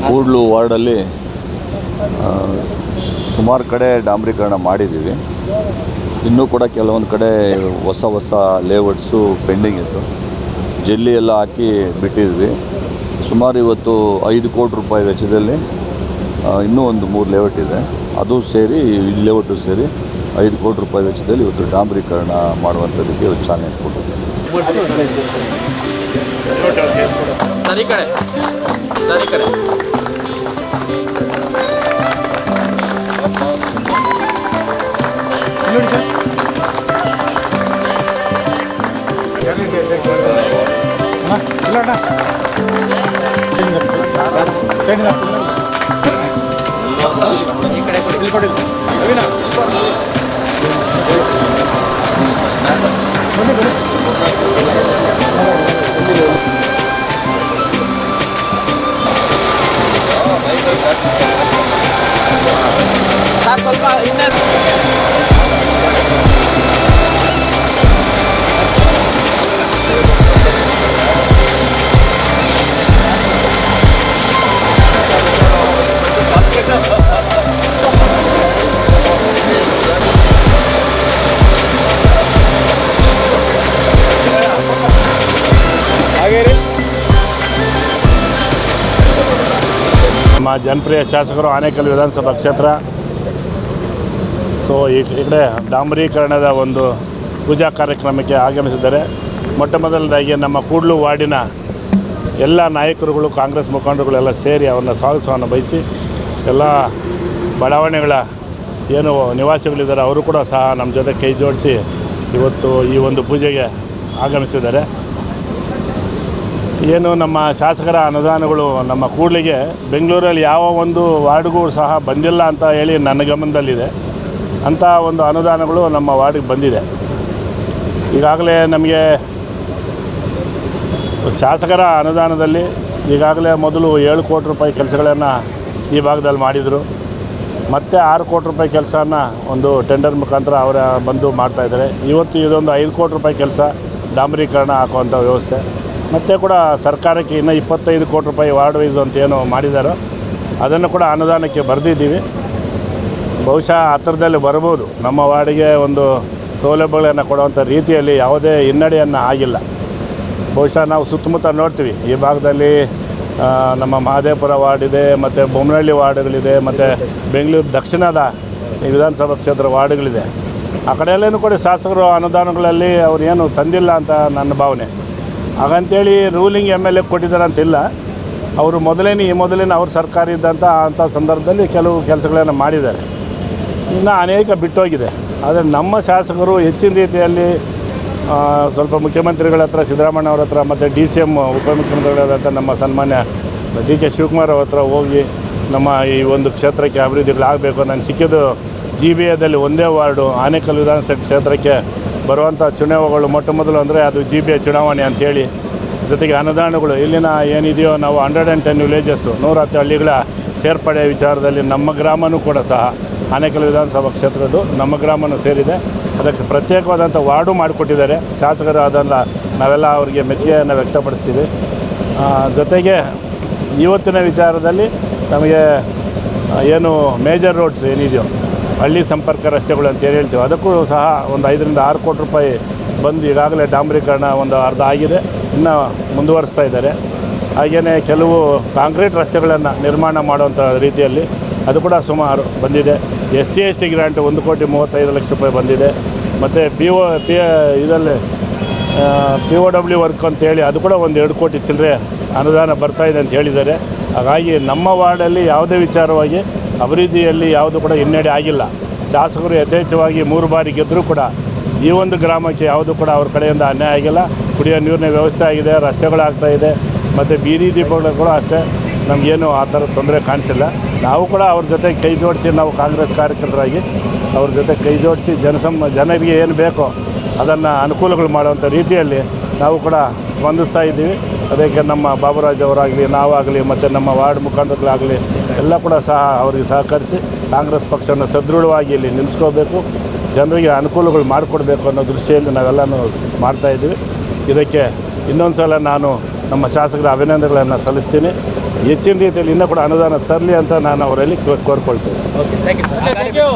ಕೂಡ್ಲು ವಾರ್ಡಲ್ಲಿ ಸುಮಾರು ಕಡೆ ಡಾಂಬರೀಕರಣ ಮಾಡಿದ್ದೀವಿ. ಇನ್ನೂ ಕೂಡ ಕೆಲವೊಂದು ಕಡೆ ಹೊಸ ಲೇಔಟ್ಸು ಪೆಂಡಿಂಗ್ ಇತ್ತು. ಜಲ್ಲಿ ಎಲ್ಲ ಹಾಕಿ ಬಿಟ್ಟಿದ್ವಿ. ಸುಮಾರು ಇವತ್ತು 5 ಕೋಟಿ ರೂಪಾಯಿ ವೆಚ್ಚದಲ್ಲಿ ಇನ್ನೂ ಒಂದು 3 ಲೇಔಟ್ ಇದೆ, ಅದು ಸೇರಿ ಈ ಲೇಔಟು ಸೇರಿ 5 ಕೋಟಿ ರೂಪಾಯಿ ವೆಚ್ಚದಲ್ಲಿ ಇವತ್ತು ಡಾಂಬರೀಕರಣ ಮಾಡುವಂಥದ್ದಕ್ಕೆ ಇವತ್ತು ಚಾಲನೆ ಕೊಟ್ಟಿದ್ದೇವೆ. ಸರಿ ಕಡೆ ನೋಡಿ ಸರ್. ಸ್ವಲ್ಪ ಇನ್ನೇ ನಮ್ಮ ಜನಪ್ರಿಯ ಶಾಸಕರು ಆನೇಕಲ್ ವಿಧಾನಸಭಾ ಕ್ಷೇತ್ರ ಈ ಕಡೆ ಡಾಂಬರೀಕರಣದ ಒಂದು ಪೂಜಾ ಕಾರ್ಯಕ್ರಮಕ್ಕೆ ಆಗಮಿಸಿದ್ದಾರೆ. ಮೊಟ್ಟ ಮೊದಲನೇದಾಗಿ ನಮ್ಮ ಕೂಡ್ಲು ವಾರ್ಡಿನ ಎಲ್ಲ ನಾಯಕರುಗಳು, ಕಾಂಗ್ರೆಸ್ ಮುಖಂಡರುಗಳೆಲ್ಲ ಸೇರಿ ಅವನ್ನ ಸ್ವಾಗತವನ್ನು ಬಯಸಿ, ಎಲ್ಲ ಬಡಾವಣೆಗಳ ಏನು ನಿವಾಸಿಗಳಿದ್ದಾರೆ ಅವರು ಕೂಡ ಸಹ ನಮ್ಮ ಜೊತೆ ಕೈ ಜೋಡಿಸಿ ಇವತ್ತು ಈ ಒಂದು ಪೂಜೆಗೆ ಆಗಮಿಸಿದ್ದಾರೆ. ಏನು ನಮ್ಮ ಶಾಸಕರ ಅನುದಾನಗಳು ನಮ್ಮ ಕೂಡ್ಲಿಗೆ ಬೆಂಗಳೂರಲ್ಲಿ ಯಾವ ಒಂದು ವಾರ್ಡ್ಗೂ ಸಹ ಬಂದಿಲ್ಲ ಅಂತ ಹೇಳಿ ನನ್ನ ಗಮನದಲ್ಲಿದೆ. ಅಂಥ ಒಂದು ಅನುದಾನಗಳು ನಮ್ಮ ವಾರ್ಡಿಗೆ ಬಂದಿದೆ. ಈಗಾಗಲೇ ನಮಗೆ ಶಾಸಕರ ಅನುದಾನದಲ್ಲಿ ಈಗಾಗಲೇ ಮೊದಲು 7 ಕೋಟಿ ರೂಪಾಯಿ ಕೆಲಸಗಳನ್ನು ಈ ಭಾಗದಲ್ಲಿ ಮಾಡಿದರು. ಮತ್ತು 6 ಕೋಟಿ ರೂಪಾಯಿ ಕೆಲಸನ ಒಂದು ಟೆಂಡರ್ ಮುಖಾಂತರ ಅವರ ಬಂದು ಮಾಡ್ತಾಯಿದ್ದಾರೆ. ಇವತ್ತು ಇದೊಂದು 5 ಕೋಟಿ ರೂಪಾಯಿ ಕೆಲಸ ಡಾಂಬರೀಕರಣ ಹಾಕುವಂಥ ವ್ಯವಸ್ಥೆ. ಮತ್ತು ಕೂಡ ಸರ್ಕಾರಕ್ಕೆ ಇನ್ನೂ 25 ಕೋಟಿ ರೂಪಾಯಿ ವಾರ್ಡ್ ವೈಸ್ ಅಂತ ಏನು ಮಾಡಿದ್ದಾರೋ ಅದನ್ನು ಕೂಡ ಅನುದಾನಕ್ಕೆ ಬರೆದಿದ್ದೀವಿ. ಬಹುಶಃ ಹತ್ತಿರದಲ್ಲಿ ಬರ್ಬೋದು. ನಮ್ಮ ವಾರ್ಡಿಗೆ ಒಂದು ಸೌಲಭ್ಯಗಳನ್ನು ಕೊಡುವಂಥ ರೀತಿಯಲ್ಲಿ ಯಾವುದೇ ಹಿನ್ನಡೆಯನ್ನು ಆಗಿಲ್ಲ. ಬಹುಶಃ ನಾವು ಸುತ್ತಮುತ್ತ ನೋಡ್ತೀವಿ, ಈ ಭಾಗದಲ್ಲಿ ನಮ್ಮ ಮಹದೇವಪುರ ವಾರ್ಡ್ ಇದೆ, ಮತ್ತು ಬೊಮ್ಮನಹಳ್ಳಿ ವಾರ್ಡ್ಗಳಿದೆ, ಮತ್ತು ಬೆಂಗಳೂರು ದಕ್ಷಿಣದ ವಿಧಾನಸಭಾ ಕ್ಷೇತ್ರ ವಾರ್ಡ್ಗಳಿದೆ. ಆ ಕಡೆಯಲ್ಲೇನೂ ಕೂಡ ಶಾಸಕರು ಅನುದಾನಗಳಲ್ಲಿ ಅವ್ರು ಏನು ತಂದಿಲ್ಲ ಅಂತ ನನ್ನ ಭಾವನೆ. ಹಾಗಂತೇಳಿ ರೂಲಿಂಗ್ MLA ಕೊಟ್ಟಿದ್ದಾರೆ ಅಂತಿಲ್ಲ. ಅವರು ಮೊದಲೇನೆ ಅವ್ರ ಸರ್ಕಾರ ಇದ್ದಂಥ ಅಂಥ ಸಂದರ್ಭದಲ್ಲಿ ಕೆಲವು ಕೆಲಸಗಳನ್ನು ಮಾಡಿದ್ದಾರೆ. ಇನ್ನು ಅನೇಕ ಬಿಟ್ಟೋಗಿದೆ. ಆದರೆ ನಮ್ಮ ಶಾಸಕರು ಹೆಚ್ಚಿನ ರೀತಿಯಲ್ಲಿ ಸ್ವಲ್ಪ ಮುಖ್ಯಮಂತ್ರಿಗಳ ಹತ್ರ, ಸಿದ್ದರಾಮಯ್ಯ ಅವ್ರ ಹತ್ರ, ಮತ್ತು DCM ಉಪಮುಖ್ಯಮಂತ್ರಿಗಳಾದಂಥ ನಮ್ಮ ಸನ್ಮಾನ್ಯ DK ಶಿವಕುಮಾರ್ ಅವ್ರ ಹತ್ರ ಹೋಗಿ ನಮ್ಮ ಈ ಒಂದು ಕ್ಷೇತ್ರಕ್ಕೆ ಅಭಿವೃದ್ಧಿಗಳಾಗಬೇಕು. ನಾನು ಸಿಕ್ಕಿದ್ದು GBAದಲ್ಲಿ ಒಂದೇ ವಾರ್ಡು ಆನೇಕಲ್ ವಿಧಾನಸಭಾ ಕ್ಷೇತ್ರಕ್ಕೆ ಬರುವಂಥ ಚುನಾವಣೆಗಳು ಮೊಟ್ಟ ಮೊದಲು ಅಂದರೆ ಅದು GBA ಚುನಾವಣೆ ಅಂಥೇಳಿ, ಜೊತೆಗೆ ಅನುದಾನಗಳು ಇಲ್ಲಿನ ಏನಿದೆಯೋ ನಾವು 110 ವಿಲೇಜಸ್ಸು 110 ಹಳ್ಳಿಗಳ ಸೇರ್ಪಡೆ ವಿಚಾರದಲ್ಲಿ ನಮ್ಮ ಗ್ರಾಮವೂ ಕೂಡ ಸಹ ಆನೇಕಲ್ ವಿಧಾನಸಭಾ ಕ್ಷೇತ್ರದ್ದು ನಮ್ಮ ಗ್ರಾಮವೂ ಸೇರಿದೆ. ಅದಕ್ಕೆ ಪ್ರತ್ಯೇಕವಾದಂಥ ವಾರ್ಡು ಮಾಡಿಕೊಟ್ಟಿದ್ದಾರೆ ಶಾಸಕರು. ಅದನ್ನು ನಾವೆಲ್ಲ ಅವರಿಗೆ ಮೆಚ್ಚುಗೆಯನ್ನು ವ್ಯಕ್ತಪಡಿಸ್ತೀವಿ. ಜೊತೆಗೆ ಇವತ್ತಿನ ವಿಚಾರದಲ್ಲಿ ನಮಗೆ ಏನು ಮೇಜರ್ ರೋಡ್ಸ್ ಏನಿದೆಯೋ ಹಳ್ಳಿ ಸಂಪರ್ಕ ರಸ್ತೆಗಳು ಅಂತ ಹೇಳ್ತೀವಿ, ಅದಕ್ಕೂ ಸಹ ಒಂದು 5 ರಿಂದ 6 ಕೋಟಿ ರೂಪಾಯಿ ಬಂದು ಈಗಾಗಲೇ ಡಾಂಬರೀಕರಣ ಒಂದು ಅರ್ಧ ಆಗಿದೆ, ಇನ್ನೂ ಮುಂದುವರಿಸ್ತಾ ಇದ್ದಾರೆ. ಹಾಗೆಯೇ ಕೆಲವು ಕಾಂಕ್ರೀಟ್ ರಸ್ತೆಗಳನ್ನು ನಿರ್ಮಾಣ ಮಾಡುವಂಥ ರೀತಿಯಲ್ಲಿ ಅದು ಕೂಡ ಸುಮಾರು ಬಂದಿದೆ. SC/ST ಗ್ರ್ಯಾಂಟ್ 1,35,00,000 ರೂಪಾಯಿ ಬಂದಿದೆ. ಮತ್ತು ಇದರಲ್ಲಿ POW ವರ್ಕ್ ಅಂತೇಳಿ ಅದು ಕೂಡ ಒಂದು 2 ಕೋಟಿ ಚಿಲ್ಲರೆ ಅನುದಾನ ಬರ್ತಾಯಿದೆ ಅಂತ ಹೇಳಿದ್ದಾರೆ. ಹಾಗಾಗಿ ನಮ್ಮ ವಾರ್ಡಲ್ಲಿ ಯಾವುದೇ ವಿಚಾರವಾಗಿ ಅಭಿವೃದ್ಧಿಯಲ್ಲಿ ಯಾವುದು ಕೂಡ ಹಿನ್ನಡೆ ಆಗಿಲ್ಲ. ಶಾಸಕರು ಯಥೇಚ್ಛವಾಗಿ 3 ಬಾರಿ ಗೆದ್ದರೂ ಕೂಡ ಈ ಒಂದು ಗ್ರಾಮಕ್ಕೆ ಯಾವುದು ಕೂಡ ಅವ್ರ ಕಡೆಯಿಂದ ಅನ್ಯಾಯ ಆಗಿಲ್ಲ. ಕುಡಿಯೋ ನೀರಿನ ವ್ಯವಸ್ಥೆ ಆಗಿದೆ, ರಸ್ತೆಗಳಾಗ್ತಾಯಿದೆ, ಮತ್ತು ಬೀದಿ ದೀಪಗಳು ಕೂಡ ಅಷ್ಟೇ. ನಮಗೇನು ಆ ಥರ ತೊಂದರೆ ಕಾಣಿಸಿಲ್ಲ. ನಾವು ಕೂಡ ಅವ್ರ ಜೊತೆ ಕೈ ಜೋಡಿಸಿ, ನಾವು ಕಾಂಗ್ರೆಸ್ ಕಾರ್ಯಕರ್ತರಾಗಿ ಅವ್ರ ಜೊತೆ ಕೈ ಜೋಡಿಸಿ ಜನರಿಗೆ ಏನು ಬೇಕೋ ಅದನ್ನು ಅನುಕೂಲಗಳು ಮಾಡುವಂಥ ರೀತಿಯಲ್ಲಿ ನಾವು ಕೂಡ ಸ್ಪಂದಿಸ್ತಾ ಇದ್ದೀವಿ. ಅದಕ್ಕೆ ನಮ್ಮ ಬಾಬುರಾಜ್ ಅವರಾಗಲಿ, ನಾವಾಗಲಿ, ಮತ್ತು ನಮ್ಮ ವಾರ್ಡ್ ಮುಖಂಡರುಗಳಾಗಲಿ ಎಲ್ಲ ಕೂಡ ಸಹ ಅವರಿಗೆ ಸಹಕರಿಸಿ ಕಾಂಗ್ರೆಸ್ ಪಕ್ಷವನ್ನು ಸದೃಢವಾಗಿ ಇಲ್ಲಿ ನಿಲ್ಲಿಸ್ಕೋಬೇಕು, ಜನರಿಗೆ ಅನುಕೂಲಗಳು ಮಾಡಿಕೊಡ್ಬೇಕು ಅನ್ನೋ ದೃಷ್ಟಿಯಲ್ಲಿ ನಾವೆಲ್ಲನೂ ಮಾಡ್ತಾಯಿದ್ದೀವಿ. ಇದಕ್ಕೆ ಇನ್ನೊಂದು ಸಲ ನಾನು ನಮ್ಮ ಶಾಸಕರ ಅಭಿನಂದನೆಗಳನ್ನು ಸಲ್ಲಿಸ್ತೀನಿ. ಹೆಚ್ಚಿನ ರೀತಿಯಲ್ಲಿ ಇನ್ನೂ ಕೂಡ ಅನುದಾನ ತರಲಿ ಅಂತ ನಾನು ಅವರಲ್ಲಿ ಕೋರ್ಕೊಳ್ತೇನೆ. Okay thank you